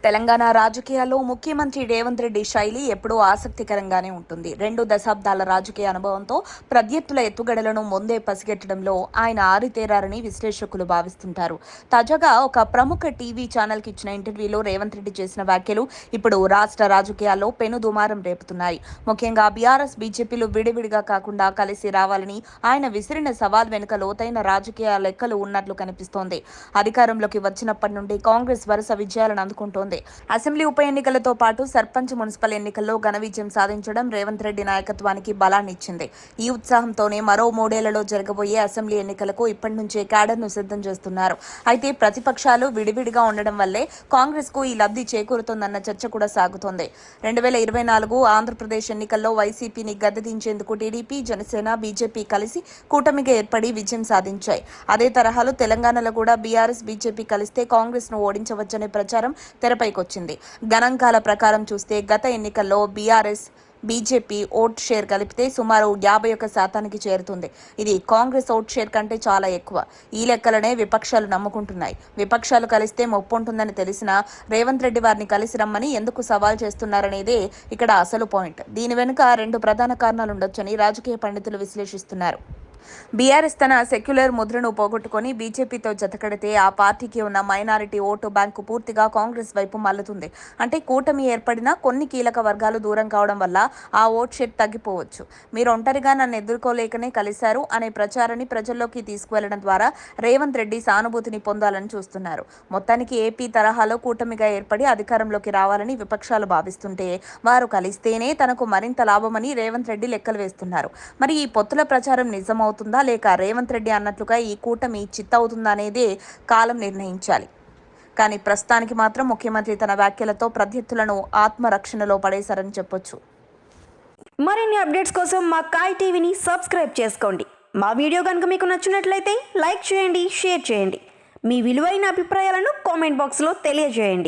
తెలంగాణ రాజకీయాల్లో ముఖ్యమంత్రి రేవంత్ రెడ్డి శైలి ఎప్పుడూ ఆసక్తికరంగానే ఉంటుంది. 2 దశాబ్దాల రాజకీయ అనుభవంతో ప్రత్యర్థుల ఎత్తుగడలను ముందే పసిగట్టడంలో ఆయన ఆరితేరారని విశ్లేషకులు భావిస్తుంటారు. తాజాగా ఒక ప్రముఖ టీవీ ఛానల్కి ఇచ్చిన ఇంటర్వ్యూలో రేవంత్ రెడ్డి చేసిన వ్యాఖ్యలు ఇప్పుడు రాష్ట్ర రాజకీయాల్లో పెనుదుమారం రేపుతున్నాయి. ముఖ్యంగా బీఆర్ఎస్, బీజేపీలు విడివిడిగా కాకుండా కలిసి రావాలని ఆయన విసిరిన సవాల్ వెనుక లోతైన రాజకీయ లెక్కలు ఉన్నట్లు కనిపిస్తోంది. అధికారంలోకి వచ్చినప్పటి నుండి కాంగ్రెస్ వరుస విజయాలను అందుకుంటోంది. అసెంబ్లీ ఉప ఎన్నికలతో పాటు సర్పంచ్, మున్సిపల్ ఎన్నికల్లో ఘన విజయం సాధించడం రేవంత్ రెడ్డి నాయకత్వానికి బలాన్నిచ్చింది. ఈ ఉత్సాహంతోనే మరో 3 ఏళ్లలో జరగబోయే అసెంబ్లీ ఎన్నికలకు ఇప్పటి నుంచే క్యాడర్ను సిద్ధం చేస్తున్నారు. అయితే ప్రతిపక్షాలు విడివిడిగా ఉండడం వల్లే కాంగ్రెస్ కు ఈ లబ్ధి చేకూరుతోందన్న చర్చ కూడా సాగుతోంది. 2024 ఆంధ్రప్రదేశ్ ఎన్నికల్లో వైసీపీని గద్దెదించేందుకు టీడీపీ, జనసేన, బీజేపీ కలిసి కూటమిగా ఏర్పడి విజయం సాధించాయి. అదే తరహాలో తెలంగాణలో కూడా బీఆర్ఎస్, బీజేపీ కలిస్తే కాంగ్రెస్ ను ఓడించవచ్చనే ప్రచారం తెరపైకొచ్చింది. గణాంకాల ప్రకారం చూస్తే గత ఎన్నికల్లో బీఆర్ఎస్, బీజేపీ ఓట్ షేర్ కలిపితే సుమారు 51% చేరుతుంది. ఇది కాంగ్రెస్ ఓట్ షేర్ కంటే చాలా ఎక్కువ. ఈ లెక్కలనే విపక్షాలు నమ్ముకుంటున్నాయి. విపక్షాలు కలిస్తే ముప్పుంటుందని తెలిసినా రేవంత్ రెడ్డి వారిని కలిసి రమ్మని ఎందుకు సవాల్ చేస్తున్నారనేదే ఇక్కడ అసలు పాయింట్. దీని వెనుక 2 ప్రధాన కారణాలుండొచ్చని రాజకీయ పండితులు విశ్లేషిస్తున్నారు. బీఆర్ఎస్ తన సెక్యులర్ ముద్రను పోగొట్టుకుని బీజేపీతో జతకడితే ఆ పార్టీకి ఉన్న మైనారిటీ ఓటు బ్యాంకు పూర్తిగా కాంగ్రెస్ వైపు మళ్లుతుంది. అంటే కూటమి ఏర్పడినా కొన్ని కీలక వర్గాలు దూరం కావడం వల్ల ఆ ఓట్ షేర్ తగ్గిపోవచ్చు. మీరు ఒంటరిగా నన్ను ఎదుర్కోలేకనే కలిశారు అనే ప్రచారాన్ని ప్రజల్లోకి తీసుకువెళ్లడం ద్వారా రేవంత్ రెడ్డి సానుభూతిని పొందాలని చూస్తున్నారు. మొత్తానికి ఏపీ తరహాలో కూటమిగా ఏర్పడి అధికారంలోకి రావాలని విపక్షాలు భావిస్తుంటే వారు కలిస్తేనే తనకు మరింత లాభమని రేవంత్ రెడ్డి లెక్కలు వేస్తున్నారు. మరి ఈ పొత్తుల ప్రచారం నిజమవుతుందా లేక రేవంత్ రెడ్డి అన్నట్లుగా ఈ కూటమి చిత్తవుతుందా అనేది కాలం నిర్ణయించాలి. కానీ ప్రస్తుతానికి మాత్రం ముఖ్యమంత్రి తన వ్యాఖ్యలతో ప్రత్యర్థులను ఆత్మరక్షణలో పడేశారని చెప్పొచ్చు. మరిన్ని అప్డేట్స్ కోసం మా కాయ్ టీవీని సబ్స్క్రైబ్ చేసుకోండి. మా వీడియో కనుక మీకు నచ్చినట్లయితే లైక్ చేయండి, షేర్ చేయండి. మీ విలువైన అభిప్రాయాలను కామెంట్ బాక్స్లో తెలియజేయండి.